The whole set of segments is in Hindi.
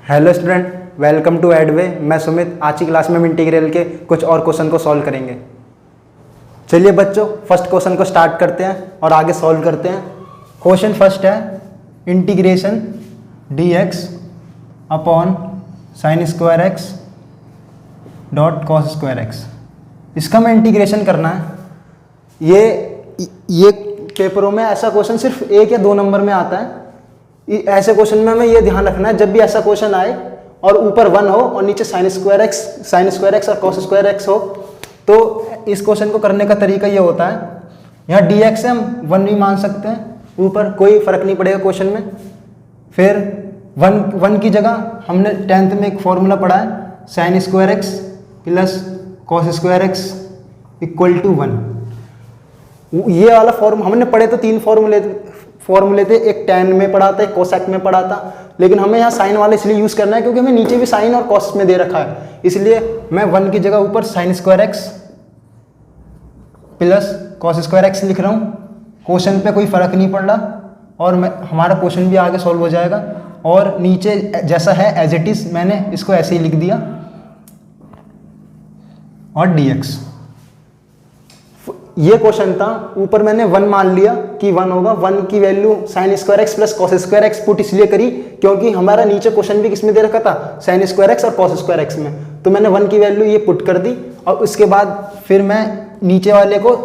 हेलो स्टूडेंट, वेलकम टू एडवे। मैं सुमित। आज की क्लास में हम इंटीग्रल के कुछ और क्वेश्चन को सॉल्व करेंगे। चलिए बच्चों, फर्स्ट क्वेश्चन को स्टार्ट करते हैं और आगे सॉल्व करते हैं। क्वेश्चन फर्स्ट है integration dx upon sine square x dot cos square x. इसका मैं इंटीग्रेशन करना है। ये पेपरों में ऐसा क्वेश्चन सिर्फ 1 या 2 नंबर में आता है। ऐसे क्वेश्चन में हमें ये ध्यान रखना है, जब भी ऐसा क्वेश्चन आए और ऊपर 1 हो और नीचे साइन स्क्वायर एक्स और कॉस स्क्वायर एक्स हो, तो इस क्वेश्चन को करने का तरीका ये होता है, यहाँ dx है हम 1 भी मान सकते हैं, ऊपर कोई फर्क नहीं पड़ेगा क्वेश्चन में। फिर 1 की जगह हमने 10th में एक फॉर्मूला पढ़ा है, sine square x plus cos square x equal to 1। ये वाला फॉर्म हमने पढ़े तो 3 फॉर्मूले थे, एक tan में पढ़ा था, एक कोसेक में पढ़ा था, लेकिन हमें यहाँ साइन वाला इसलिए यूज करना है क्योंकि हमें नीचे भी साइन और कॉस में दे रखा है। इसलिए मैं 1 की जगह ऊपर sign square x plus cos square x लिख रहा हूँ। क्वेश्चन पे कोई फर्क नहीं पड़ रहा और हमारा क्वेश्चन भी आगे सॉल्व हो जाएगा। और नीचे जैसा है एज इट इज मैंने इसको ऐसे ही लिख दिया और dx। ये क्वेश्चन था, ऊपर मैंने 1 मान लिया कि 1 होगा। 1 की value sign square x plus cos square x put इसलिए करी क्योंकि हमारा नीचे क्वेश्चन भी किसमें दे रखा था, साइन स्क्वायर एक्स और कॉस स्क्वायर एक्स में। तो मैंने 1 की वैल्यू ये पुट कर दी और उसके बाद फिर मैं नीचे वाले को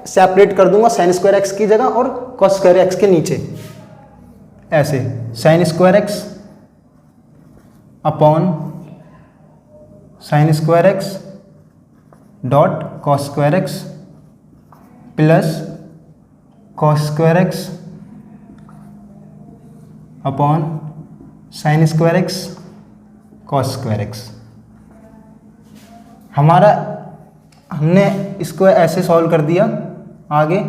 सेपरेट कर दूंगा साइन स्क्वायर एक्स की जगह और कॉस स्क्वायर एक्स के नीचे। ऐसे sign square x upon sine square x dot cos square x plus cos square x upon sine square x cos square x. हमने इसको ऐसे सॉल्व कर दिया आगे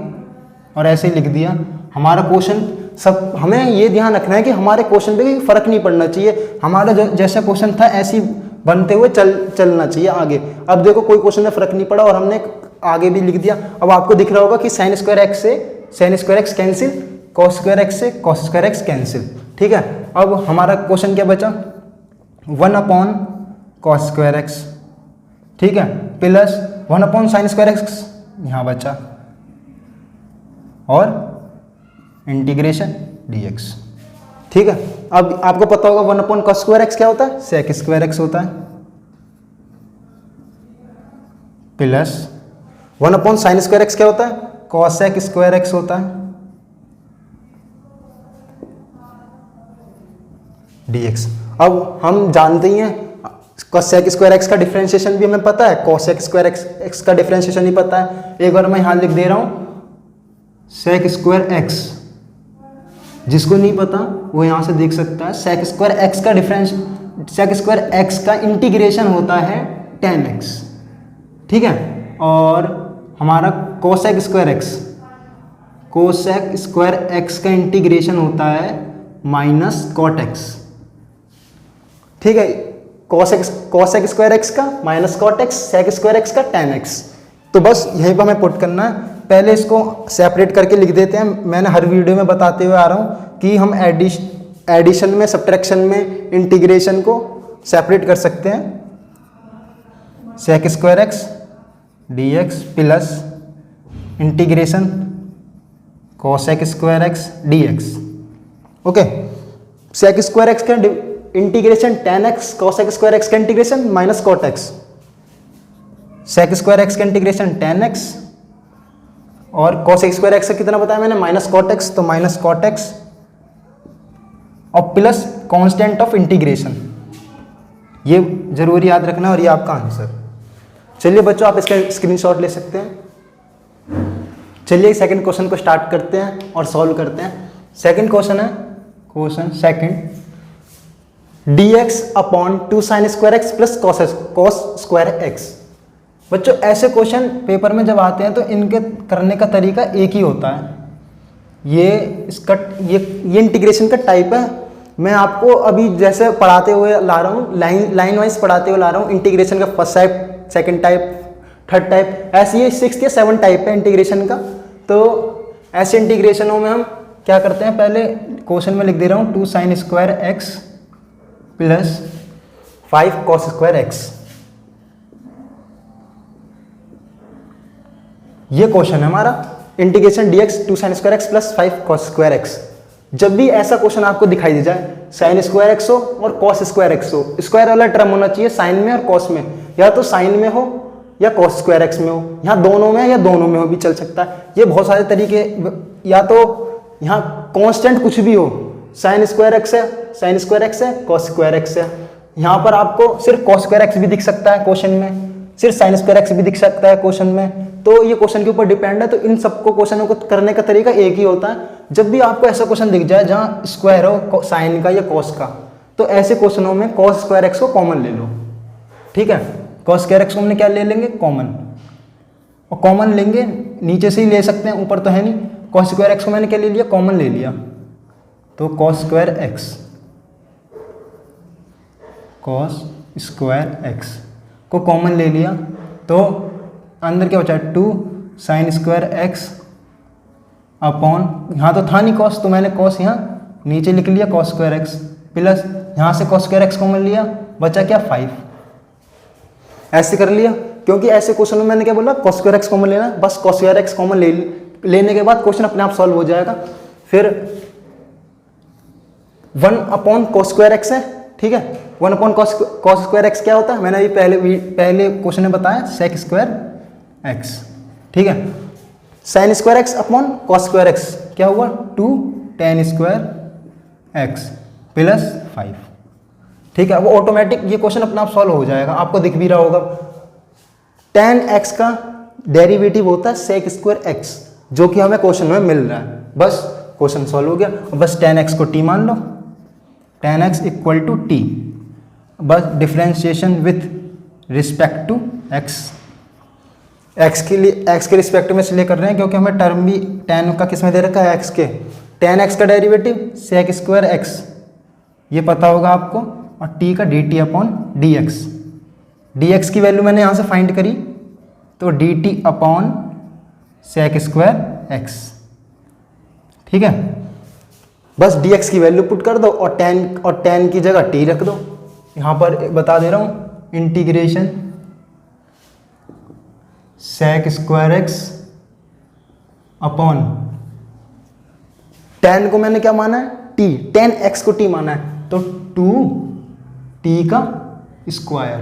और ऐसे ही लिख दिया। हमारा क्वेश्चन सब हमें ये ध्यान रखना है कि हमारे क्वेश्चन पे कोई फर्क नहीं पड़ना चाहिए। हमारा जो जैसा क्वेश्चन था ऐसे ही बनते हुए चलना चाहिए आगे। अब देखो कोई क्वेश्चन में फर्क नहीं पड़ा और हमने आगे भी लिख दिया। अब आपको दिख रहा होगा कि साइन स्क्वायर एक्स से sign square x cancel, cos square x से कॉस स्क्वायर एक्स कैंसिल। ठीक है, अब हमारा क्वेश्चन क्या बचा, 1 अपॉन कॉस स्क्वायर एक्स, ठीक है, plus 1 upon sine square x यहाँ बचा और इंटीग्रेशन dx। ठीक है, अब आपको पता होगा 1 अपॉन कॉस स्क्वायर एक्स क्या होता है, सेक स्क्वायर एक्स होता है, plus 1 upon sine square x क्या होता है, कॉसेक स्क्वायर एक्स होता है, dx। अब हम जानते ही हैं कॉसेक स्क्वायर एक्स का डिफरेंशिएशन भी हमें पता है, कॉसेक स्क्वायर एक्स का डिफरेंशिएशन ही पता है। एक बार मैं यहाँ लिख दे रहा हूँ सेक स्क्वायर एक्स, जिसको नहीं पता वो यहाँ से देख सकता है। सेक स्क्वायर एक्स का इंटीग्रेशन होता है tan x, ठीक है। और हमारा कोसेक स्क्वायर एक्स का इंटीग्रेशन होता है माइनस कॉट एक्स, ठीक है। कोसेक स्क्वायर एक्स का minus cot x, sec square x का tan x। तो बस यहीं पर हमें पुट करना है। पहले इसको सेपरेट करके लिख देते हैं। मैंने हर वीडियो में बताते हुए आ रहा हूँ कि हम एडिशन में, सब्ट्रैक्शन में इंटीग्रेशन को सेपरेट कर सकते हैं। Sec square x dx plus integration cosec square x dx। Okay, sec square x का integration tan x, cosec square x का integration minus cot x, sec square x का इंटीग्रेशन tan x और कोसेक स्क्वायर एक्स का कितना बताया मैंने, माइनस कॉट एक्स, तो माइनस कॉट एक्स और प्लस कांस्टेंट ऑफ इंटीग्रेशन। ये जरूर याद रखना और ये आपका आंसर। चलिए बच्चों, आप इसका स्क्रीनशॉट ले सकते हैं। चलिए सेकंड क्वेश्चन को स्टार्ट करते हैं और सॉल्व करते हैं। सेकंड क्वेश्चन है, question second, dx upon 2 sign square x plus cos square x. बच्चों ऐसे क्वेश्चन पेपर में जब आते हैं तो इनके करने का तरीका एक ही होता है। ये इंटीग्रेशन का टाइप है। मैं आपको अभी जैसे पढ़ाते हुए ला रहा हूँ, लाइन वाइज पढ़ाते हुए ला रहा हूँ। इंटीग्रेशन का first type, second type, third type, ऐसे ये 6 या 7 टाइप है इंटीग्रेशन का। तो ऐसे इंटीग्रेशनों में हम क्या करते हैं, पहले क्वेश्चन में लिख दे रहा हूँ 2 sign square x plus 5 cos square x. ये क्वेश्चन है हमारा integration dx 2 sin square x plus 5 cos square x. जब भी ऐसा क्वेश्चन आपको दिखाई दे जाए, साइन स्क्वायर एक्स हो और कॉस स्क्वायर एक्स हो, स्क्वायर वाला टर्म होना चाहिए साइन में और कॉस में, या तो साइन में हो या कॉस स्क्वायर एक्स में हो, यहाँ दोनों में या दोनों में हो भी चल सकता है। ये बहुत सारे तरीके, या तो यहाँ कांस्टेंट कुछ भी हो, साइन स्क्वायर एक्स है, साइन स्क्वायर एक्स है, कॉस स्क्वायर एक्स है। यहाँ पर आपको सिर्फ कॉस स्क्वायर एक्स भी दिख सकता है क्वेश्चन में, सिर्फ साइन स्क्वायर एक्स भी दिख सकता है क्वेश्चन में। तो ये क्वेश्चन के ऊपर डिपेंड है। तो इन सबको क्वेश्चनों को करने का तरीका एक ही होता है। जब भी आपको ऐसा क्वेश्चन दिख जाए जहाँ स्क्वायर हो साइन का या कॉस का, तो ऐसे क्वेश्चनों में कॉस स्क्वायर एक्स को कॉमन ले लो। ठीक है, कॉस स्क्वायर एक्स को हमने क्या ले लेंगे, कॉमन, और कॉमन लेंगे नीचे से ही ले सकते हैं, ऊपर तो है नहीं। कॉस स्क्वायर एक्स को मैंने क्या ले लिया, कॉमन ले लिया, तो cos square x, cos square x को कॉमन ले लिया, तो अंदर क्या बचा, 2 साइन स्क्वायर एक्स अपॉन, यहाँ तो था नहीं कॉस, तो मैंने कॉस यहाँ नीचे लिख लिया कॉस स्क्वायर एक्स, प्लस यहाँ से कॉस स्क्वायर एक्स कॉमन लिया, बचा क्या 5। ऐसे कर लिया, क्योंकि ऐसे क्वेश्चन में मैंने क्या बोला, कॉस स्क्वायर एक्स कॉमन लेना, बस कॉस स्क्वायर एक्स कॉमन लेने के बाद क्वेश्चन अपने आप सॉल्व हो जाएगा। फिर 1 अपॉन कॉस स्क्वायर एक्स है, ठीक है, 1 अपॉन कॉस स्क्वायर एक्स क्या होता है, मैंने अभी पहले क्वेश्चन में बताया, सेक स्क्वायर एक्स। ठीक है, sine square x upon cos square x क्या हुआ, 2 tan स्क्वायर एक्स प्लस 5। ठीक है, वो ऑटोमेटिक ये क्वेश्चन अपना आप सॉल्व हो जाएगा, आपको दिख भी रहा होगा। tan x का डेरिवेटिव होता है सेक स्क्वायर एक्स, जो कि हमें क्वेश्चन में मिल रहा है। बस क्वेश्चन सॉल्व हो गया। बस tan x को t मान लो, tan x equal to t, बस differentiation with respect to x। x के लिए, x के रिस्पेक्ट में इसलिए कर रहे हैं क्योंकि हमें टर्म भी tan का किस में दे रखा है, x के। tan x का डेरिवेटिव सेक स्क्वायर x, ये पता होगा आपको, और t का dt अपॉन dx। dx की वैल्यू मैंने यहाँ से फाइंड करी, तो dt upon sec square x। ठीक है, बस dx की वैल्यू पुट कर दो और tan की जगह t रख दो। यहाँ पर बता दे रहा हूँ, integration sec square x upon tan को मैंने क्या माना है, t, tan x को t माना है, तो 2t का स्क्वायर,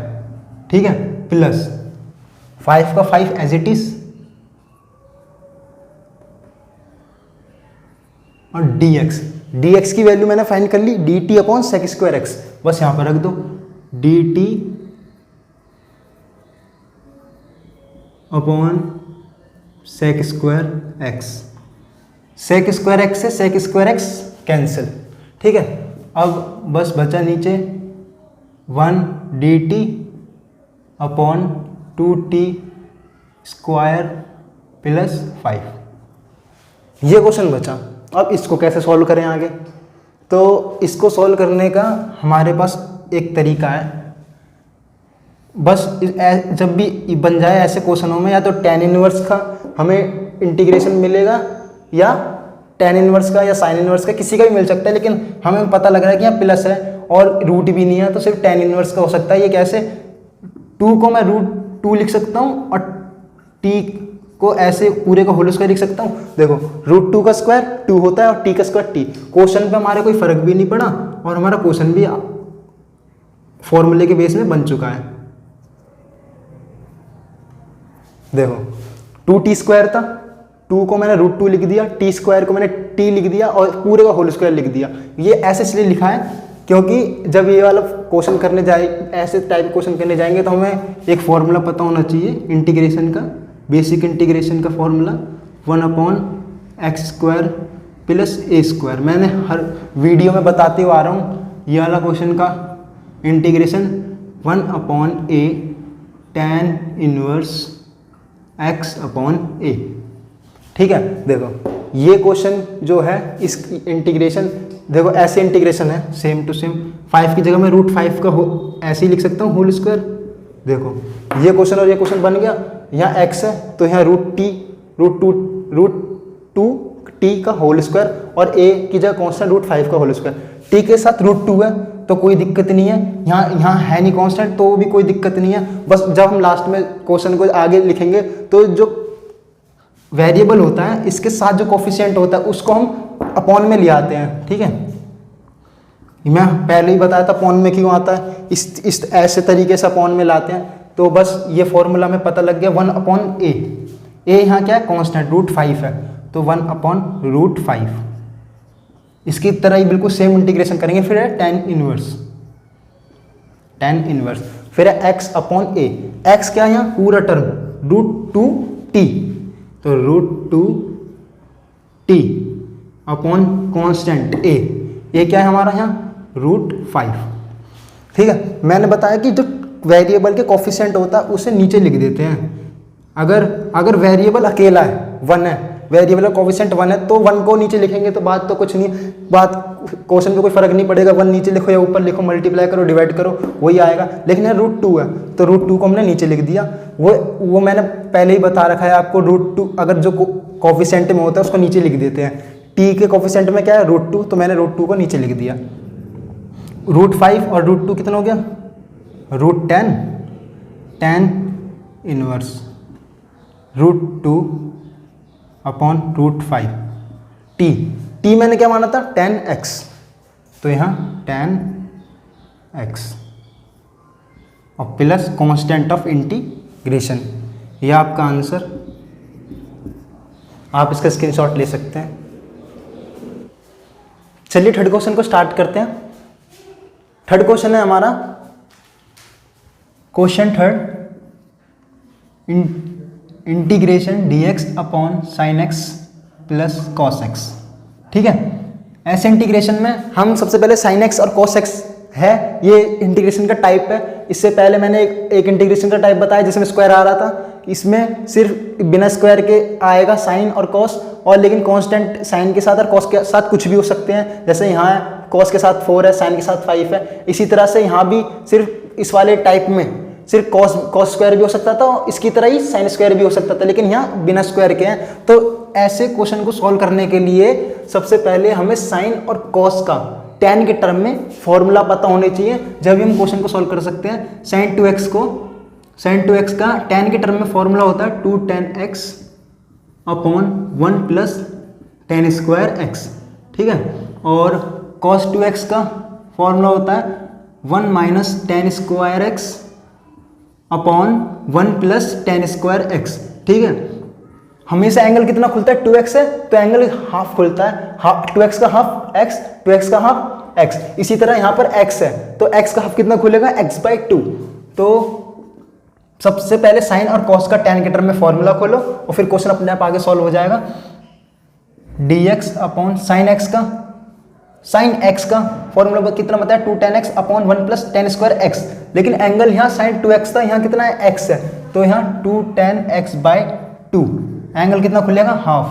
ठीक है, प्लस 5 का 5 एज इट इज, और dx की वैल्यू मैंने फाइंड कर ली, dt upon sec square x, बस यहां पर रख दो, dt upon sec square x. Sec square x से सेक स्क्वायर एक्स कैंसिल। ठीक है, अब बस बचा नीचे 1 dt upon 2t square plus 5। ये क्वेश्चन बचा। अब इसको कैसे सॉल्व करें आगे, तो इसको सॉल्व करने का हमारे पास एक तरीका है। बस जब भी बन जाए ऐसे क्वेश्चनों में, या तो tan इनवर्स का हमें इंटीग्रेशन मिलेगा, या tan इनवर्स का या साइन इनवर्स का, किसी का भी मिल सकता है, लेकिन हमें पता लग रहा है कि यहाँ प्लस है और रूट भी नहीं है, तो सिर्फ tan इनवर्स का हो सकता है। ये कैसे, 2 को मैं √2 लिख सकता हूँ और t को ऐसे पूरे का होल स्क्वायर लिख सकता हूँ। देखो √2 का स्क्वायर 2 होता है और t का स्क्वायर t। क्वेश्चन पे हमारे कोई फर्क भी नहीं पड़ा और हमारा क्वेश्चन भी फॉर्मूले के बेस में बन चुका है। देखो 2t स्क्वायर था, 2 को मैंने √2 लिख दिया, t स्क्वायर को मैंने t लिख दिया और पूरे का होल स्क्वायर लिख दिया। ये ऐसे इसलिए लिखा है क्योंकि जब ये वाला क्वेश्चन करने जाए, ऐसे टाइप क्वेश्चन करने जाएंगे, तो हमें एक फॉर्मूला पता होना चाहिए इंटीग्रेशन का, बेसिक इंटीग्रेशन का फॉर्मूला 1/x² प्लस a²। मैंने हर वीडियो में बताते हुए आ रहा हूँ, ये वाला क्वेश्चन का integration 1/a tan inverse x/a। ठीक है, देखो ये क्वेश्चन जो है, इस इंटीग्रेशन देखो ऐसे इंटीग्रेशन है, सेम टू सेम। 5 की जगह मैं √5 का ऐसे ही लिख सकता हूँ होल स्क्वायर। देखो ये क्वेश्चन और ये क्वेश्चन बन गया। यहाँ x है तो यहाँ √2t का होल स्क्वायर और a की जगह कांस्टेंट √5 का होल स्क्वायर। t के साथ √2 है तो कोई दिक्कत नहीं है, यहाँ है नहीं कांस्टेंट तो भी कोई दिक्कत नहीं है। बस जब हम लास्ट में क्वेश्चन को आगे लिखेंगे तो जो वेरिएबल होता है इसके साथ जो कोफिशिएंट होता है उसको हम अपॉन में ले आते हैं, ठीक है। मैं पहले ही बताया था अपॉन में क्यों आता है, इस ऐसे तरीके से अपॉन में लाते हैं। तो बस ये फॉर्मूला में पता लग गया 1/a। ए यहाँ क्या है कांस्टेंट √5 है, तो 1/√5। इसकी तरह ही बिल्कुल सेम इंटीग्रेशन करेंगे। फिर है tan इनवर्स, फिर है x/a। x क्या है यहाँ पूरा टर्म √2t, तो √2t अपॉन कांस्टेंट a। क्या है हमारा यहाँ √5, ठीक है। मैंने बताया कि जो वेरिएबल के कोफिशिएंट होता है उसे नीचे लिख देते हैं। अगर वेरिएबल अकेला है 1 है, वेरिएबल का कोफिशिएंट 1 है तो 1 को नीचे लिखेंगे तो बात तो कुछ नहीं, बात क्वेश्चन में कोई फर्क नहीं पड़ेगा। 1 नीचे लिखो या ऊपर लिखो, मल्टीप्लाई करो डिवाइड करो वही आएगा। लेकिन यहाँ √2 है तो √2 को हमने नीचे लिख दिया। वो मैंने पहले ही बता रखा है आपको, √2 अगर जो कोफिशिएंट में होता है उसको नीचे लिख देते हैं। टी के कोफिशिएंट में क्या है √2, तो मैंने √2 को नीचे लिख दिया। √5 और √2 कितना हो गया √10, tan इनवर्स √2 अपॉन √5 टी मैंने क्या माना था tan x, तो यहाँ tan x और प्लस कांस्टेंट ऑफ इंटीग्रेशन। ये आपका आंसर, आप इसका स्क्रीनशॉट ले सकते हैं। चलिए थर्ड क्वेश्चन को स्टार्ट करते हैं। थर्ड क्वेश्चन है हमारा question third, integration dx upon sine x plus cos x, ठीक है। ऐसे इंटीग्रेशन में हम सबसे पहले साइन x और कॉस x है, ये इंटीग्रेशन का टाइप है। इससे पहले मैंने एक इंटीग्रेशन का टाइप बताया जिसमें स्क्वायर आ रहा था। इसमें सिर्फ बिना स्क्वायर के आएगा साइन और कॉस, और लेकिन कांस्टेंट साइन के साथ और कॉस के साथ कुछ भी हो सकते हैं। जैसे यहाँ है कॉस के साथ 4 है, साइन के साथ 5 है। इसी तरह से यहाँ भी सिर्फ इस वाले टाइप में सिर्फ कॉस स्क्वायर भी हो सकता था, इसकी तरह ही साइन स्क्वायर भी हो सकता था, लेकिन यहाँ बिना स्क्वायर के हैं। तो ऐसे क्वेश्चन को सॉल्व करने के लिए सबसे पहले हमें साइन और कॉस का tan के टर्म में फॉर्मूला पता होने चाहिए, जब हम क्वेश्चन को सॉल्व कर सकते हैं। sin 2x का tan के टर्म में फॉर्मूला होता है 2 tan x upon 1 plus tan square x, ठीक है। और cos 2x का फॉर्मूला होता है 1 minus tan square x upon 1 plus tan square x, ठीक है। हमेशा एंगल कितना खुलता है 2x है तो एंगल हाफ खुलता है, 2x का हाफ x, 2x का हाफ x। इसी तरह यहाँ पर x है तो x का हाफ कितना खुलेगा x/2। तो सबसे पहले साइन और कॉस का tan के टर्म में फॉर्मूला खोलो और फिर क्वेश्चन अपने आप आगे सॉल्व हो जाएगा। dx अपॉन साइन x का फॉर्मूला कितना बताया 2 tan x upon 1 plus tan square x। लेकिन एंगल यहाँ साइन 2x था, यहाँ कितना है x है, तो यहाँ 2 tan x/2 एंगल कितना खुलेगा हाफ,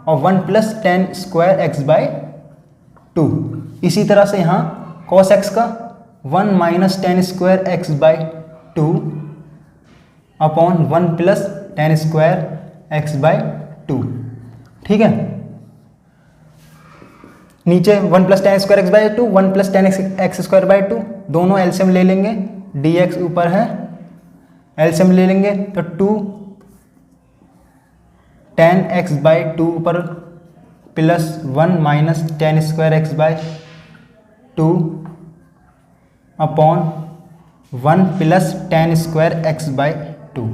और 1 प्लस tan स्क्वायर x/2। इसी तरह से यहाँ cos x का 1 minus tan square x/2 upon 1 plus tan square x/2, ठीक है। नीचे 1 plus tan square x/2, 1 plus tan x स्क्वायर/2, दोनों एलसीएम ले लेंगे। dx ऊपर है, एलसीएम ले लेंगे तो 2 tan x/2 ऊपर plus 1 minus tan square x/2 upon 1 plus tan square x/2।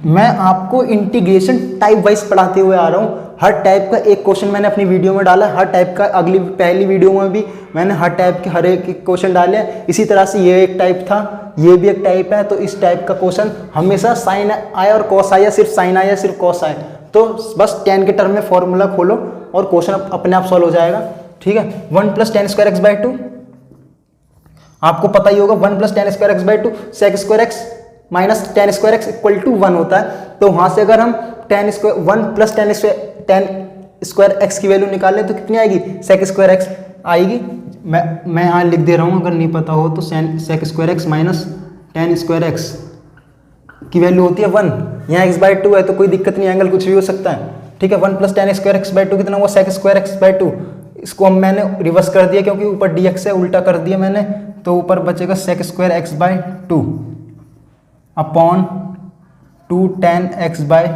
मैं आपको इंटीग्रेशन टाइप वाइज पढ़ाते हुए आ रहा हूँ। हर टाइप का एक क्वेश्चन मैंने अपनी वीडियो में डाला, हर टाइप का पहली वीडियो में भी मैंने हर टाइप के हर एक क्वेश्चन डाले हैं। इसी तरह से ये एक टाइप था, ये भी एक टाइप है। तो इस टाइप का क्वेश्चन हमेशा साइन आए और कॉस आए, या सिर्फ साइन आए या सिर्फ कॉस आए, तो बस tan के टर्म में फॉर्मूला खोलो और क्वेश्चन अपने आप सॉल्व हो जाएगा, ठीक है। 1 प्लस tan स्क्वायर x/2 आपको पता ही होगा, 1 plus tan square x/2 sec square x minus tan square x equal to 1 होता है। तो वहां से अगर हम 1 प्लस tan स्क्वायर x की वैल्यू निकालें तो कितनी आएगी, sec स्क्वायर x आएगी। मैं यहाँ लिख दे रहा हूँ, अगर नहीं पता हो तो sec square x minus tan square x की वैल्यू होती है 1। यहाँ x/2 है तो कोई दिक्कत नहीं, एंगल कुछ भी हो सकता है, ठीक है। 1 प्लस tan स्क्वायर x/2 कितना हुआ, sec स्क्वायर x/2। इसको हम मैंने रिवर्स कर दिया क्योंकि ऊपर dx है, उल्टा कर दिया मैंने, तो ऊपर बचेगा sec square x by 2 upon 2 tan x by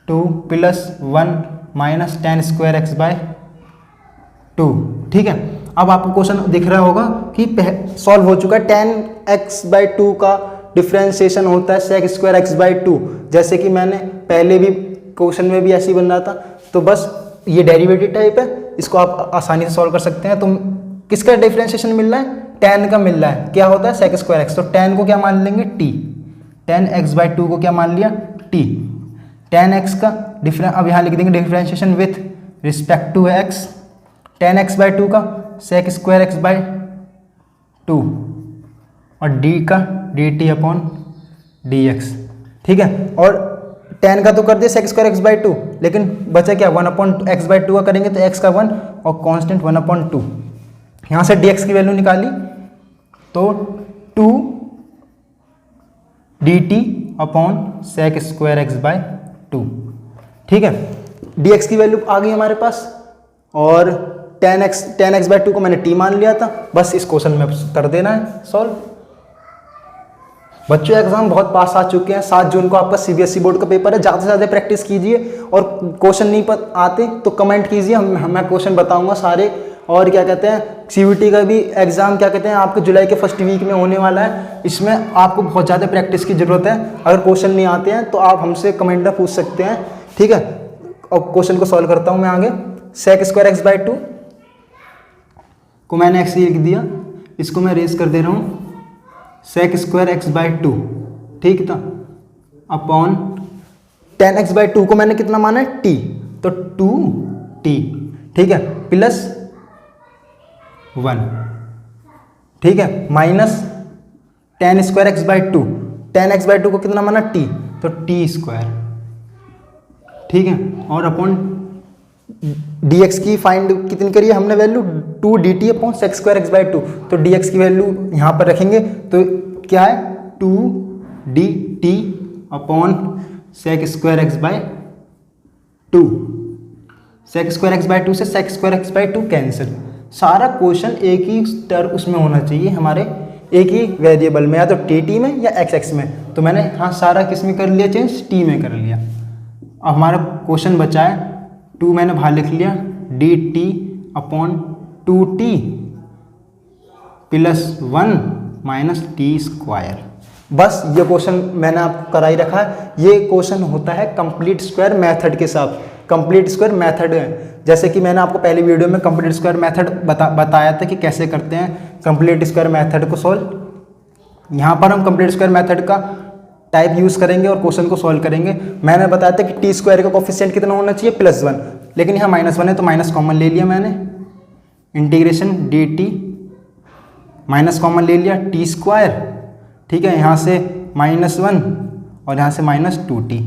2 plus 1 minus tan square x by 2। ठीक है, अब आपको क्वेश्चन दिख रहा होगा कि सॉल्व हो चुका है। tan x बाई 2 का डिफ्रेंशिएशन होता है sec स्क्वायर एक्स बाई 2, जैसे कि मैंने पहले भी क्वेश्चन में भी ऐसे ही बन रहा था। तो बस ये डेरिवेटिव टाइप है, इसको आप आसानी से सॉल्व कर सकते हैं। तो किसका डिफ्रेंशिएशन मिल रहा है? tan का मिल रहा है। क्या होता है? sec square x। तो tan को क्या मान लेंगे? t। tan x बाई 2 को क्या मान लिया? t। tan x का डिफरेंस अब यहाँ लिख देंगे differentiation with respect to x। tan x by 2 का sec स्क्वायर एक्स बाई 2 और d का dt अपॉन dx। ठीक है, और tan का तो कर दिया sec स्क्वायर एक्स बाई 2, लेकिन बचा क्या? 1 अपॉन एक्स बाई 2 का करेंगे तो x का 1 और कांस्टेंट 1 अपॉन 2। यहाँ से dx की वैल्यू निकाली तो 2 dt upon sec square x by 2। ठीक है, dx की वैल्यू आ गई हमारे पास और tan x बाई 2 को मैंने t मान लिया था। बस इस क्वेश्चन में कर देना है सॉल्व। बच्चों एग्जाम बहुत पास आ चुके हैं। 7 जून को आपका CBSE बोर्ड का पेपर है। ज़्यादा से ज़्यादा प्रैक्टिस कीजिए और क्वेश्चन नहीं आते तो कमेंट कीजिए, मैं क्वेश्चन बताऊंगा सारे। और क्या कहते हैं, CVT का भी एग्जाम क्या कहते हैं आपके जुलाई के फर्स्ट वीक में होने वाला है। इसमें आपको बहुत ज़्यादा प्रैक्टिस की ज़रूरत है। अगर क्वेश्चन नहीं आते हैं तो आप हमसे कमेंट में पूछ सकते हैं। ठीक है, और क्वेश्चन को सॉल्व करता हूँ मैं आगे। sec स्क्वायर एक्स बाई 2 को मैंने x लिख दिया, इसको मैं रेज कर दे रहा हूँ sec स्क्वायर एक्स बाई 2। ठीक था, अपॉन tan x बाई 2 को मैंने कितना माना है? t, तो 2t। ठीक है, प्लस 1। ठीक है, minus tan square x by 2। tan x by 2 को कितना माना? t, तो t स्क्वायर। ठीक है, और अपॉन dx की फाइंड कितनी करी है हमने value? 2 dt upon sec square x by 2। तो dx की वैल्यू यहाँ पर रखेंगे तो क्या है? 2 dt upon sec square x by 2। sec square x by 2 से sec square x by 2 cancel. सारा क्वेश्चन एक ही टर्म उसमें होना चाहिए हमारे, एक ही वेरिएबल में, या तो tt में या x में। तो मैंने हाँ सारा किस में कर लिया चेंज? t में कर लिया। अब हमारा क्वेश्चन बचा है 2, मैंने बाहर लिख लिया dt upon 2t plus 1 minus T square. बस ये क्वेश्चन मैंने आपको करा ही रखा है। ये क्वेश्चन होता है कंप्लीट स्क्वायर मेथड के साथ। कंप्लीट स्क्वायर मेथड है, जैसे कि मैंने आपको पहले वीडियो में कंप्लीट स्क्वायर मेथड बताया था कि कैसे करते हैं कंप्लीट स्क्वायर मेथड को सॉल्व। यहाँ पर हम कंप्लीट स्क्वायर मेथड का टाइप यूज़ करेंगे और क्वेश्चन को सॉल्व करेंगे। मैंने बताया था कि टी स्क्वायर का कोफिशिएंट कितना होना चाहिए? +1, लेकिन यहाँ -1 है तो माइनस कॉमन ले लिया मैंने। इंटीग्रेशन dt माइनस कॉमन ले लिया टी स्क्वायर। ठीक है, यहाँ से -1 और यहाँ से -2t।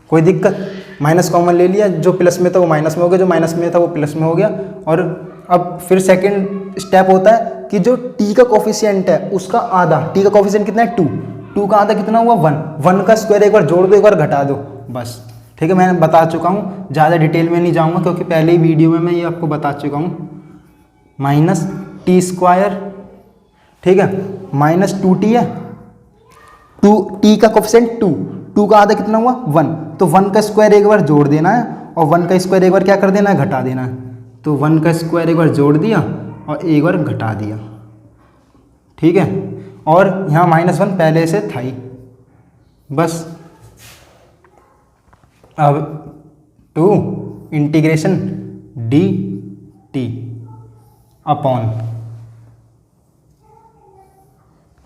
कोई दिक्कत? माइनस कॉमन ले लिया, जो प्लस में था वो माइनस में हो गया, जो माइनस में था वो प्लस में हो गया। और अब फिर सेकंड स्टेप होता है कि जो t का कोफिशिएंट है उसका आधा, t का कोफिशिएंट कितना है? 2 का आधा कितना हुआ? 1 का स्क्वायर एक बार जोड़ दो, एक बार घटा दो, बस। ठीक है, मैंने बता चुका हूँ, ज़्यादा डिटेल में नहीं जाऊँगा क्योंकि पहले ही वीडियो में मैं ये आपको बता चुका हूँ। माइनस टी स्क्वायर, ठीक है, -2t है। 2t का कोफिशिएंट 2 का आधा कितना हुआ? 1, तो 1 का स्क्वायर एक बार जोड़ देना है और 1 का स्क्वायर एक बार क्या कर देना है? घटा देना है। तो 1 का स्क्वायर एक बार जोड़ दिया और एक बार घटा दिया। ठीक है, और यहाँ -1 पहले से था ही, बस। अब 2 इंटीग्रेशन dt अपॉन,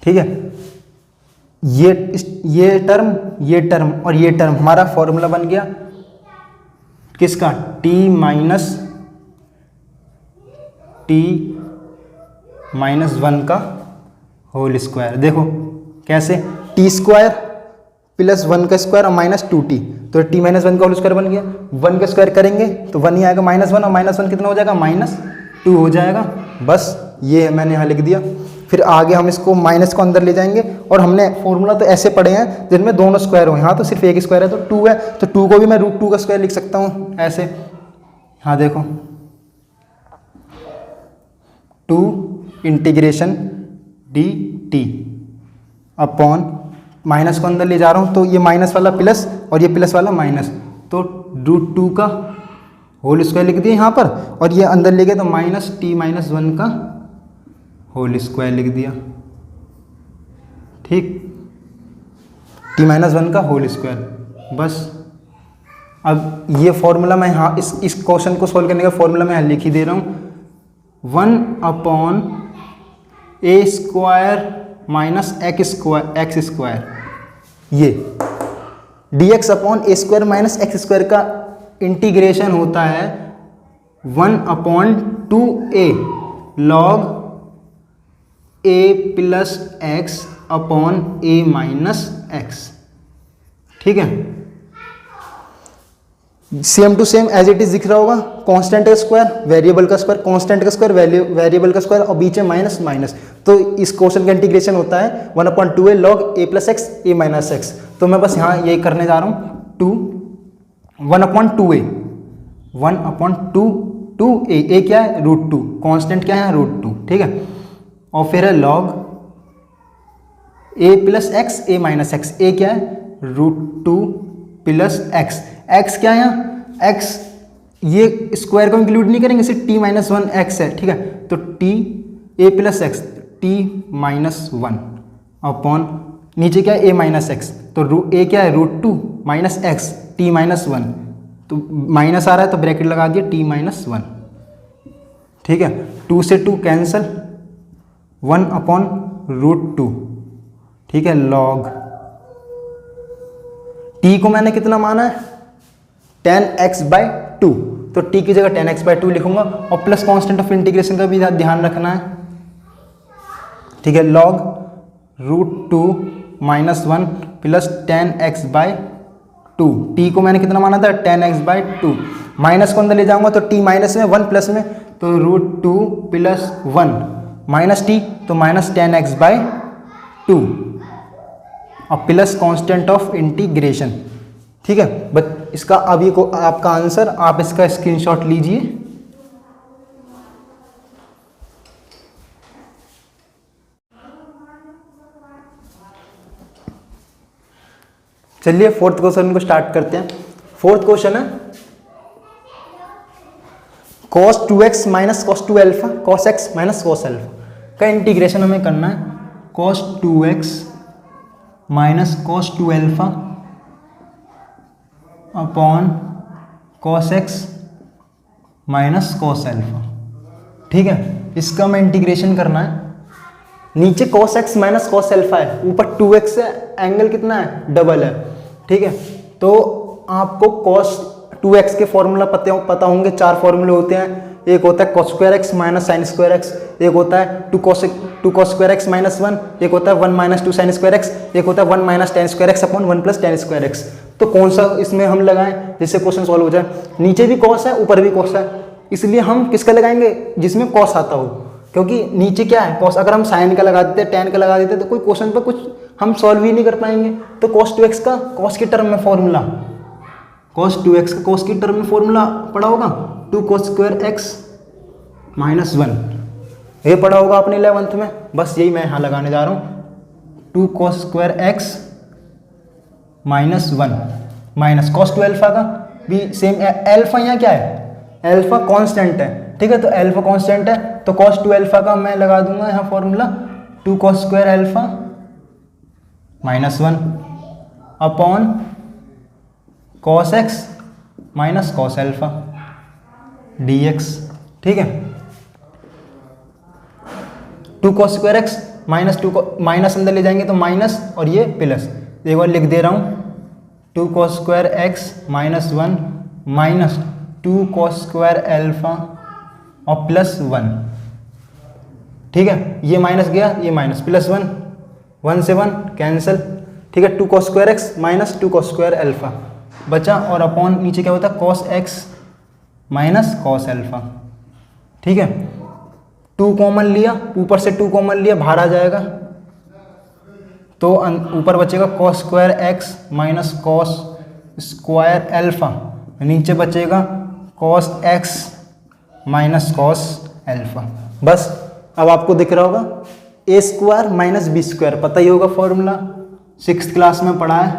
ठीक है, ये टर्म और ये टर्म हमारा फॉर्मूला बन गया किसका? t माइनस 1 का होल स्क्वायर। देखो कैसे? t स्क्वायर प्लस 1 का स्क्वायर और -2t, तो t -1 का होल स्क्वायर बन गया। 1 का स्क्वायर करेंगे तो 1 ही आएगा, -1 और -1 कितना हो जाएगा? -2 हो जाएगा। बस ये मैंने यहाँ लिख दिया। फिर आगे हम इसको माइनस को अंदर ले जाएंगे और हमने फॉर्मूला तो ऐसे पढ़े हैं जिनमें दोनों स्क्वायर हो। यहाँ तो सिर्फ एक स्क्वायर है तो 2 है, तो 2 को भी मैं √2 का स्क्वायर लिख सकता हूँ ऐसे। हाँ देखो to integration D T upon, minus को अंदर ले जा रहा हूँ तो ये माइनस वाला प्लस और ये प्लस वाला माइनस, तो √2 का होल स्क्वायर लिख दिया यहाँ पर, और ये अंदर ले गए तो -t-1 का होल स्क्वायर लिख दिया। ठीक, t-1 का होल स्क्वायर। बस अब ये फॉर्मूला मैं यहाँ इस क्वेश्चन को सोल्व करने का फॉर्मूला मैं यहाँ लिख ही दे रहा हूँ, 1/a² माइनस x स्क्वायर, ये dx upon a² minus x² का इंटीग्रेशन होता है 1/2a log a plus x upon a minus x। ठीक है, same to same as it is दिख रहा होगा, कांस्टेंट का स्क्वायर वेरिएबल का स्क्वायर, कांस्टेंट का स्क्वायर वेरिएबल का स्क्वायर और बीच में माइनस माइनस, तो इस क्वेश्चन का इंटीग्रेशन होता है 1/2a log a plus x a minus x। तो मैं बस यहाँ यही करने जा रहा हूँ, 1/2a 1/2a, a क्या है √2, कांस्टेंट क्या है √2। ठीक है, और फिर है log a plus x a minus x, a क्या है √2 प्लस x, x क्या है यहाँ x, ये स्क्वायर को इंक्लूड नहीं करेंगे, सिर्फ t-1 x है। ठीक है, तो t a plus x t-1 upon नीचे क्या है a माइनस x, तो a क्या है √2 माइनस x t-1, तो माइनस आ रहा है तो ब्रैकेट लगा दिया t-1। ठीक है, 2 से 2 कैंसल, 1/√2। ठीक है, लॉग t को मैंने कितना माना है 10x/2, तो t की जगह 10x/2 लिखूंगा, और प्लस कांस्टेंट ऑफ इंटीग्रेशन का भी ध्यान रखना है। ठीक है, log √2 minus 1 plus 10x/2, t को मैंने कितना माना था 10x/2, माइनस को अंदर ले जाऊंगा तो t माइनस में 1 प्लस में, तो √2 प्लस 1 माइनस t, तो माइनस 10x/2 और प्लस कांस्टेंट ऑफ इंटीग्रेशन। ठीक है, बट इसका अभी को आपका आंसर, आप इसका स्क्रीनशॉट लीजिए। चलिए फोर्थ क्वेश्चन को स्टार्ट करते हैं। फोर्थ क्वेश्चन है cos 2x minus cos 2 alpha cos x minus cos alpha का इंटीग्रेशन हमें करना है। cos 2x minus cos 2 alpha upon cos x minus cos alpha. ठीक है, इसका हमें इंटीग्रेशन करना है। नीचे cos x minus cos alpha है, ऊपर 2x है, एंगल कितना है डबल है। ठीक है, तो आपको cos 2x के फॉर्मूला पता होंगे, 4 फॉर्मूले होते हैं। एक होता है cos square x minus sine square x, एक होता है 2 cos स्क्वायर x माइनस 1, एक होता है 1 माइनस 2 साइन स्क्वायर x, एक होता है 1 minus ten square x upon 1 plus ten square x। तो कौन सा इसमें हम लगाएं जिससे क्वेश्चन सॉल्व हो जाए। नीचे भी cos है, ऊपर भी cos है, इसलिए हम किसका लगाएंगे जिसमें cos आता हो, क्योंकि नीचे क्या है cos, अगर हम साइन का लगा देते, टेन का लगा देते तो कोई क्वेश्चन पर कुछ हम सॉल्व ही नहीं कर पाएंगे। तो cos 2x का cos की टर्म में फॉर्मूला, cos 2x का cos की टर्म में फॉर्मूला पढ़ा होगा 2 cos स्क्वायर x माइनस 1, ये पढ़ा होगा आपने 11th में। बस यही मैं यहाँ लगाने जा रहा हूँ 2 cos square x minus 1 minus cos 2 alpha का भी सेम। अल्फा यहाँ क्या है, अल्फा कांस्टेंट है। ठीक है, तो अल्फा कांस्टेंट है, तो cos 2 अल्फा का मैं लगा दूंगा यहाँ formula 2 cos square alpha minus 1 upon cos x minus cos alpha dx। ठीक है, 2 cos square x minus 2 minus अंदर ले जाएंगे तो माइनस और ये प्लस, एक बार लिख दे रहा हूँ 2 cos square x minus 1 minus 2 cos square alpha और प्लस 1। ठीक है, ये माइनस गया, ये माइनस, प्लस 1, 1 से 1 कैंसिल। ठीक है, 2 cos square x minus 2 cos square alpha बचा, और अपॉन नीचे क्या होता है cos x minus cos alpha. ठीक है, 2 कॉमन लिया, ऊपर से 2 कॉमन लिया, बाहर आ जाएगा तो ऊपर बचेगा cos square x minus cos square alpha, नीचे बचेगा cos x minus cos alpha. बस अब आपको दिख रहा होगा ए स्क्वायर माइनस बी स्क्वायर, पता ही होगा फॉर्मूला, 6th क्लास में पढ़ा है,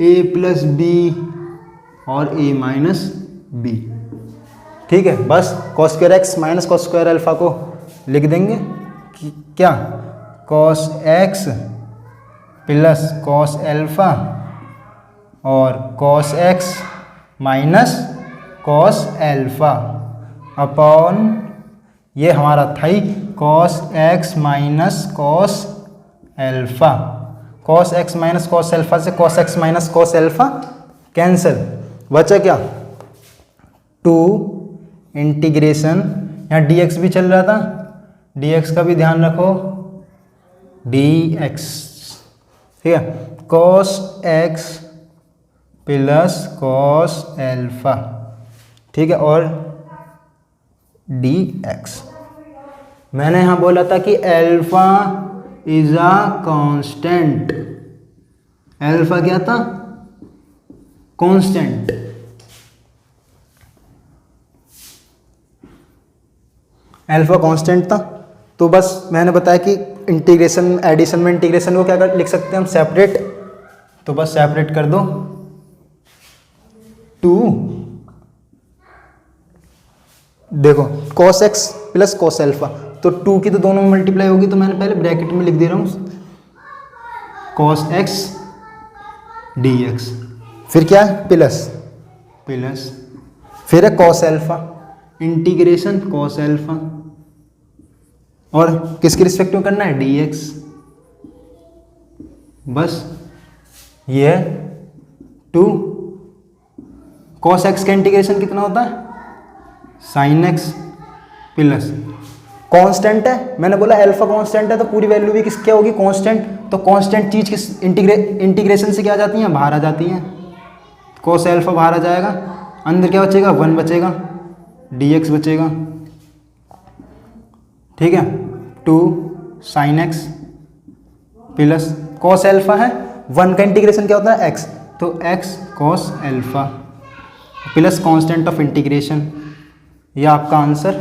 ए प्लस बी और ए माइनस बी। ठीक है, बस cos square x minus cos square alpha को लिख देंगे कि क्या, cos x plus cos alpha और cos x minus cos alpha upon ये हमारा था ही cos x minus cos alpha. Cos x minus cos alpha से cos x minus cos alpha cancel, बचा क्या 2 इंटीग्रेशन, यहाँ dx भी चल रहा था, dx का भी ध्यान रखो, dx, ठीक है, cos x plus cos alpha, ठीक है, और dx। मैंने यहाँ बोला था कि alpha is a constant, alpha क्या था, कांस्टेंट। अल्फा कांस्टेंट था, तो बस मैंने बताया कि इंटीग्रेशन एडिशन में इंटीग्रेशन को क्या कर लिख सकते हैं हम, सेपरेट, तो बस सेपरेट कर दो 2, देखो cos x plus cos alpha, तो 2 की तो दोनों में मल्टीप्लाई होगी, तो मैंने पहले ब्रैकेट में लिख दे रहा हूँ cos x dx, फिर क्या है प्लस प्लस, फिर है cos alpha integration cos alpha, और किसके रिस्पेक्ट में करना है dx, बस ये है 2, cos x का इंटीग्रेशन कितना होता है sin x प्लस, कांस्टेंट है, मैंने बोला अल्फा कांस्टेंट है तो पूरी वैल्यू भी किस क्या होगी कांस्टेंट, तो कांस्टेंट चीज किस इंटीग्रेशन से क्या आ जाती है, बाहर आ जाती हैं, cos अल्फा बाहर आ जाएगा, अंदर क्या बचेगा 1 बचेगा, dx बचेगा, ठीक है, 2 sin x plus cos alpha है, 1 का इंटीग्रेशन क्या होता है x, तो x cos alpha plus constant of integration, ये आपका आंसर,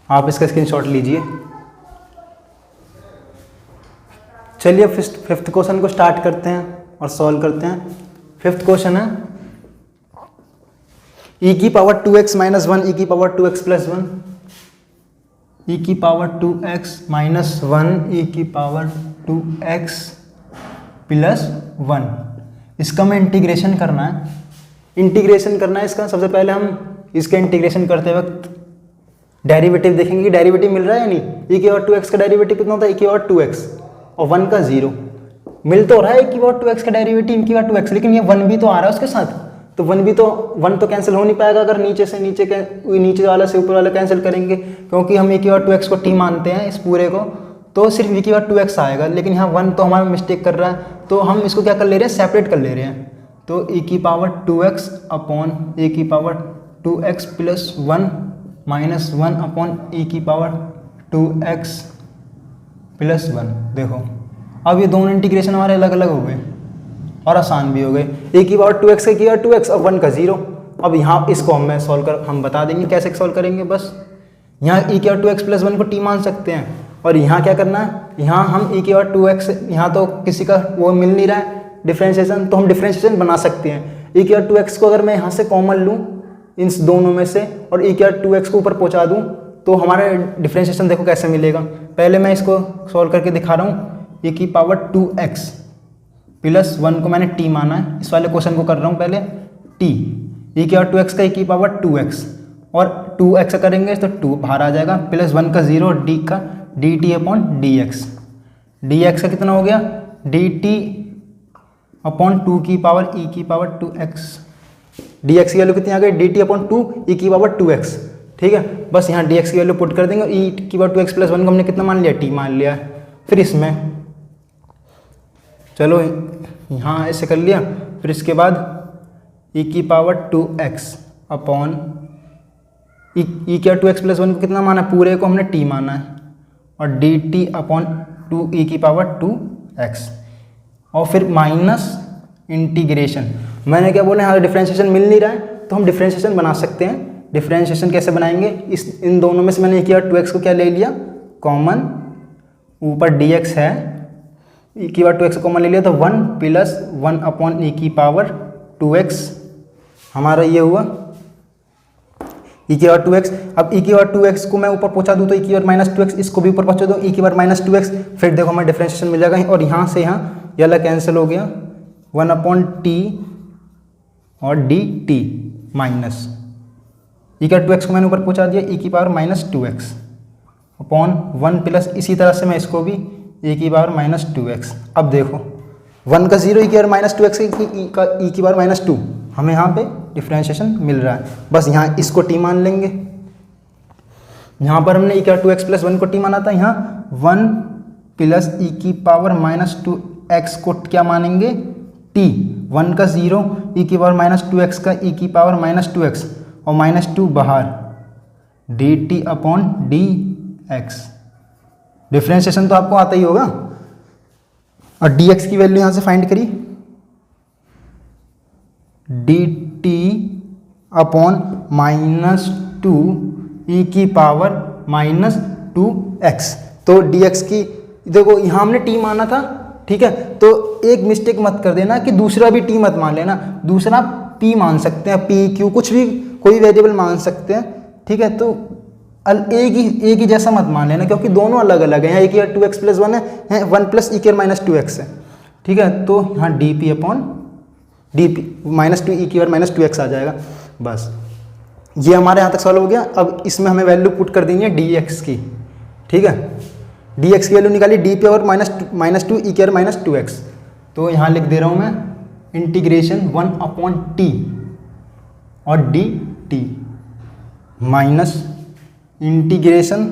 आप इसका स्क्रीनशॉट लीजिए। चलिए 5th क्वेश्चन को स्टार्ट करते हैं और सॉल्व करते हैं। 5th क्वेश्चन है e की पावर 2x माइनस 1 e की पावर 2x प्लस 1, e की पावर 2x माइनस 1 e की पावर 2x प्लस 1, इसका मैं इंटीग्रेशन करना है, इंटीग्रेशन करना है इसका। सबसे पहले हम इसका इंटीग्रेशन करते वक्त डेरिवेटिव देखेंगे कि डेरिवेटिव मिल रहा है या नहीं। e की पावर 2x का डेरिवेटिव कितना होता है, e की पावर 2x और 1 का 0, मिल तो रहा है e की पावर 2x का डेरिवेटिव e की पावर 2x, लेकिन ये 1 भी तो आ रहा है उसके साथ, तो 1 तो कैंसिल हो नहीं पाएगा अगर नीचे से नीचे वाला से ऊपर वाला कैंसिल करेंगे, क्योंकि हम e की पावर 2x को t मानते हैं इस पूरे को, तो सिर्फ e की पावर 2x आएगा, लेकिन यहाँ 1 तो हमारा मिस्टेक कर रहा है, तो हम इसको क्या कर ले रहे हैं, सेपरेट कर ले रहे हैं, तो e की पावर 2x अपॉन e की power 2x plus 1 minus 1 upon e की पावर 2x प्लस 1। देखो अब ये दोनों इंटीग्रेशन हमारे अलग अलग हो गए और आसान भी हो गए, e की पावर 2x की पावर 2x और 1 का 0। अब यहाँ इसको हम बता देंगे कैसे सॉल्व करेंगे। बस यहाँ e की पावर 2x प्लस 1 को t मान सकते हैं, और यहाँ क्या करना है, यहाँ हम e की पावर 2x, यहाँ तो किसी का वो मिल नहीं रहा है डिफ्रेंशिएशन, तो हम डिफ्रेंशिएशन बना सकते हैं। e की पावर 2x को अगर मैं यहाँ से कॉमन लूँ इन दोनों में से और e की पावर 2x को ऊपर पहुँचा दूँ, तो हमारा डिफ्रेंशिएशन देखो कैसे मिलेगा। पहले मैं इसको सॉल्व करके दिखा रहा हूँ। e की पावर 2x प्लस 1 को मैंने t माना है, इस वाले क्वेश्चन को कर रहा हूँ पहले t, e की पावर 2x का e की पावर 2x और 2x करेंगे तो 2 बाहर आ जाएगा, प्लस 1 का 0 d का dt अपॉन dx, dx का कितना हो गया dt अपॉन 2 की पावर e की पावर 2x, dx की वैल्यू कितनी आ गई dt अपॉन 2 e की पावर 2x। ठीक है, बस यहाँ dx की वैल्यू पुट कर देंगे और e की पावर 2x प्लस 1 को हमने कितना मान लिया, t मान लिया। फिर इसमें चलो यहाँ ऐसे कर लिया, फिर इसके बाद e की पावर 2x अपॉन e की पावर 2x प्लस 1 को कितना माना, पूरे को हमने t माना है, और dt अपॉन 2 e की पावर 2x, और फिर माइनस इंटीग्रेशन। मैंने क्या बोला, यहाँ डिफ्रेंशिएशन मिल नहीं रहा है तो हम डिफ्रेंशिएशन बना सकते हैं। डिफ्रेंशिएशन कैसे बनाएंगे, इन दोनों में से मैंने e की पावर 2x को क्या ले लिया कॉमन, ऊपर dx है, e की पावर 2x को कॉमन ले लिया तो 1 प्लस 1 अपॉन e की पावर 2x हमारा ये हुआ e की पावर 2x। अब e की पावर 2x को मैं ऊपर पहुंचा दूं तो e की पावर माइनस 2x, इसको भी ऊपर पहुंचा दूं e की पावर माइनस 2x, फिर देखो हमें डिफरेंशिएशन मिल जाएगा और यहाँ से यहाँ ये वाला कैंसिल हो गया 1 अपॉन टी और डी टी माइनस e का 2x को मैंने ऊपर पहुंचा दिया e की power minus 2x upon 1 plus, इसी तरह से मैं इसको भी e की पावर माइनस 2x। अब देखो 1 का 0 e की पावर माइनस 2x का e की पावर माइनस 2, हमें यहाँ पे डिफरेंशिएशन मिल रहा है। बस यहाँ इसको t मान लेंगे, यहाँ पर हमने e की पावर 2x प्लस 1 को t माना था, यहाँ 1 प्लस e की पावर माइनस 2x को क्या मानेंगे t, 1 का 0 e की पावर माइनस 2x का e की पावर माइनस 2x और माइनस 2 बाहर dt अपॉन dx। डिफरेंशिएशन तो आपको आता ही होगा और dx की वैल्यू यहाँ से फाइंड करी dt अपॉन माइनस 2 e की पावर माइनस 2x। तो dx की देखो यहाँ हमने t माना था, ठीक है, तो एक मिस्टेक मत कर देना कि दूसरा भी t मत मान लेना, दूसरा p मान सकते हैं, p q कुछ भी कोई वेरिएबल मान सकते हैं, ठीक है। तो एक ही जैसा मत मान लेना क्योंकि दोनों अलग अलग हैं, यहाँ e की पावर 2x प्लस 1 है, 1 प्लस e की पावर माइनस 2x है, ठीक है। तो यहाँ dp upon dp minus 2 e की पावर माइनस 2x आ जाएगा। बस ये हमारे यहाँ तक सॉल्व हो गया। अब इसमें हमें वैल्यू पुट कर देनी है dx की, ठीक है, dx की वैल्यू निकाली डी पावर माइनस 2 e की पावर माइनस 2x। तो यहाँ लिख दे रहा हूँ मैं इंटीग्रेशन 1 अपॉन t और dt माइनस इंटीग्रेशन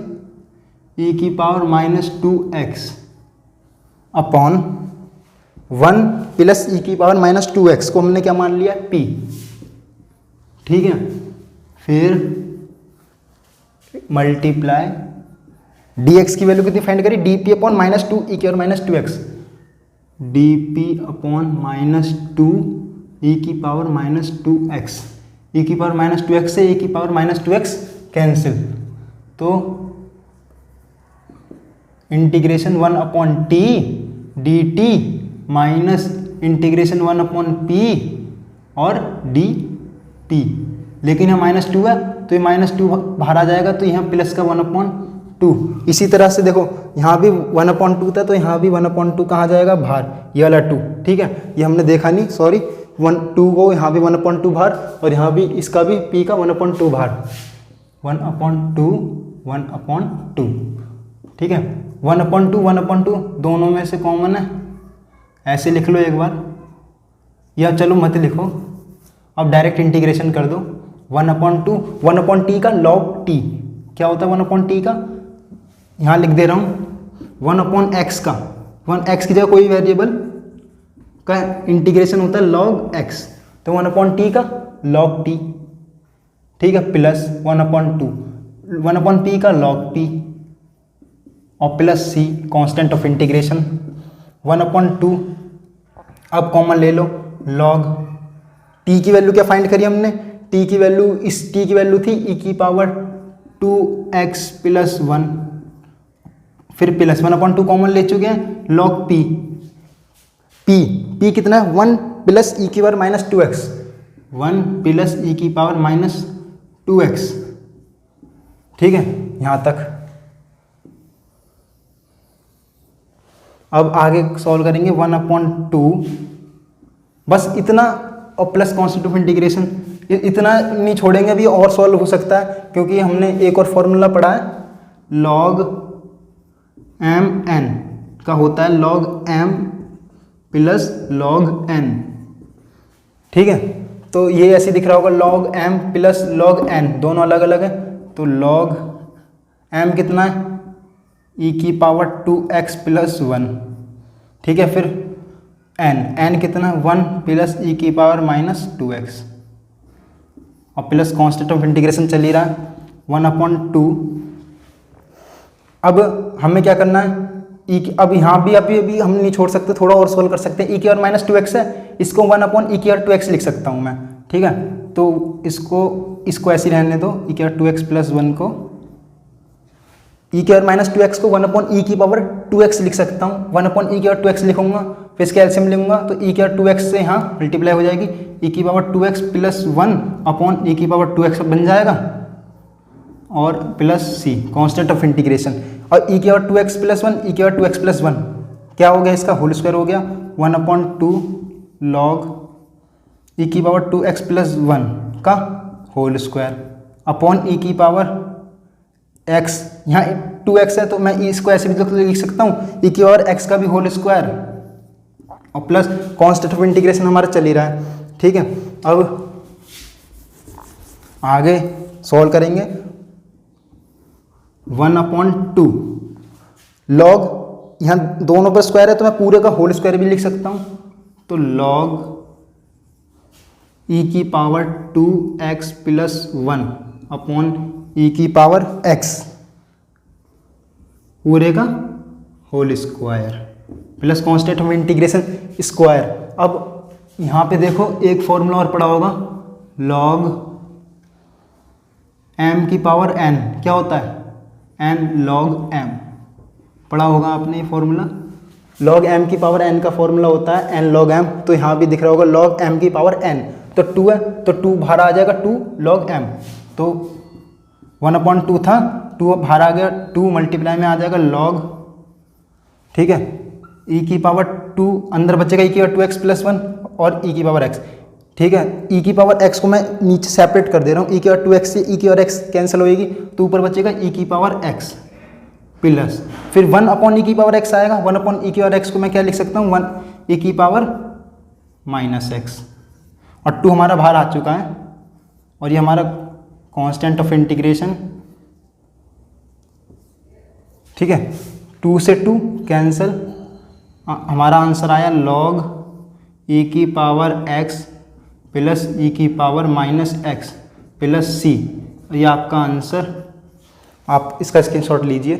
e की power minus 2x upon 1 plus e की पावर माइनस 2x को हमने क्या मान लिया p, ठीक है। फिर मल्टीप्लाई dx की वैल्यू कितनी फाइंड करी, dp अपॉन माइनस 2 e की power minus 2x, dp upon minus 2 e की पावर माइनस 2x, e की पावर माइनस 2x से e की पावर माइनस 2x कैंसिल, तो integration 1 upon t dt minus integration 1 upon p और dt, लेकिन यहाँ माइनस 2 है तो ये माइनस 2 बाहर आ जाएगा, तो यहाँ प्लस का 1 अपॉन 2। इसी तरह से देखो यहाँ भी 1 अपॉन 2 था तो यहाँ भी 1 अपॉन 2 कहाँ जाएगा बाहर, ये वाला 2, ठीक है, ये हमने देखा नहीं, सॉरी, 2 को यहाँ भी 1 अपॉन 2 बाहर और यहाँ भी इसका भी p का 1 अपॉन 2 बाहर, 1 अपॉन 2, ठीक है। 1 अपॉन 2 दोनों में से कॉमन है, ऐसे लिख लो एक बार, या चलो मत लिखो, अब डायरेक्ट इंटीग्रेशन कर दो। 1 अपॉन टी का लॉग टी क्या होता है, 1 अपॉन टी का, यहाँ लिख दे रहा हूँ 1 अपॉन एक्स का, 1 एक्स की जगह कोई वेरिएबल का इंटीग्रेशन होता है लॉग एक्स, तो 1 अपॉन टी का लॉग टी, ठीक है, प्लस 1 अपॉन 2 1 अपॉन पी का लॉग पी और plus C constant of integration 1 upon 2। अब कॉमन ले लो लॉग टी की वैल्यू क्या फाइंड करी हमने, टी की वैल्यू, इस टी की वैल्यू थी e की पावर 2x प्लस 1, फिर प्लस 1 अपॉन 2 कॉमन ले चुके हैं, लॉग पी, पी कितना है 1 प्लस e की power minus 2x, 1 plus e की पावर माइनस 2x, ठीक है, यहाँ तक। अब आगे सॉल्व करेंगे 1 अपॉन 2, बस इतना, और प्लस कॉन्स्टेंट ऑफ इंटीग्रेशन, इतना नहीं छोड़ेंगे, अभी और सॉल्व हो सकता है क्योंकि हमने एक और फॉर्मूला पढ़ा है, लॉग एम एन का होता है log m plus log n, ठीक है। तो ये ऐसे दिख रहा होगा log m plus log n, दोनों अलग अलग है, तो लॉग एम कितना है e की पावर 2x प्लस 1, ठीक है, फिर एन कितना 1 प्लस e की पावर माइनस 2x और प्लस कांस्टेंट ऑफ इंटीग्रेशन चल ही रहा है 1 अपॉन 2। अब हमें क्या करना है, अब यहाँ भी अभी हम नहीं छोड़ सकते, थोड़ा और सोल्व कर सकते हैं, e की पावर माइनस 2x है, इसको 1 अपॉन e की पावर 2x लिख सकता हूँ मैं, ठीक है, तो इसको ऐसे ही रहने दो, ई के 2x प्लस 1 को, ई के माइनस 2x को 1/e⁻2x लिख सकता हूँ। 1/e⁻2x लिखूंगा, फिर इसके एलसीएम लूंगा तो e⁻2x से यहाँ मल्टीप्लाई हो जाएगी, e⁻2x प्लस 1/e⁻2x बन जाएगा, और plus c constant of integration, और e⁻2x प्लस 1 e⁻2x प्लस 1 क्या हो गया, इसका होल स्क्वायर हो गया, 1/2 log e⁻2x प्लस 1 का होल स्क्वायर अपॉन e⁻x, यहाँ 2x है तो मैं इसको ऐसे भी लिख सकता हूँ e⁻x का भी होल स्क्वायर, और प्लस कांस्टेंट ऑफ इंटीग्रेशन हमारा चल ही रहा है। ठीक है, अब आगे सॉल्व करेंगे। 1/2 लॉग, यहाँ दोनों पर स्क्वायर है तो मैं पूरे का होल स्क्वायर भी लिख सकता हूँ, तो log e⁻2x plus 1 upon e⁻x पूरे का whole square plus constant of integration square. अब यहाँ पे देखो एक फॉर्मूला और पड़ा होगा, log m⁻n क्या होता है, n log m पढ़ा होगा आपने ये फॉर्मूला। log m⁻n का फॉर्मूला होता है n log m, तो यहाँ भी दिख रहा होगा log m⁻n, तो 2 है तो 2 बाहर आ जाएगा, 2 log m, तो 1/2 था, 2 बाहर आ गया, 2 मल्टीप्लाई में आ जाएगा log, ठीक है, e⁻2 अंदर बचेगा e⁻2x प्लस 1 और e⁻x, ठीक है, e⁻x को मैं नीचे सेपरेट कर दे रहा हूँ, e⁻2x से e⁻x कैंसिल होएगी तो ऊपर बचेगा e⁻x प्लस, फिर 1/e⁻x आएगा, 1/e⁻x को मैं क्या लिख सकता हूँ, 1e⁻x, और 2 हमारा बाहर आ चुका है, और ये हमारा कांस्टेंट ऑफ इंटीग्रेशन, ठीक है, 2 से 2 कैंसिल, हमारा आंसर आया log e⁻x plus e⁻x plus c, ये आपका आंसर, आप इसका स्क्रीनशॉट लीजिए।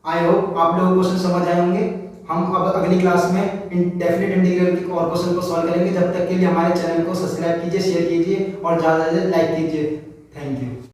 आई होप आप लोगों को क्वेश्चन समझ आए होंगे। हम अब अगली क्लास में डेफिनेट इंटीग्रल के और क्वेश्चन को सॉल्व करेंगे। जब तक के लिए हमारे चैनल को सब्सक्राइब कीजिए, शेयर कीजिए और ज़्यादा से ज़्यादा लाइक कीजिए। Thank you.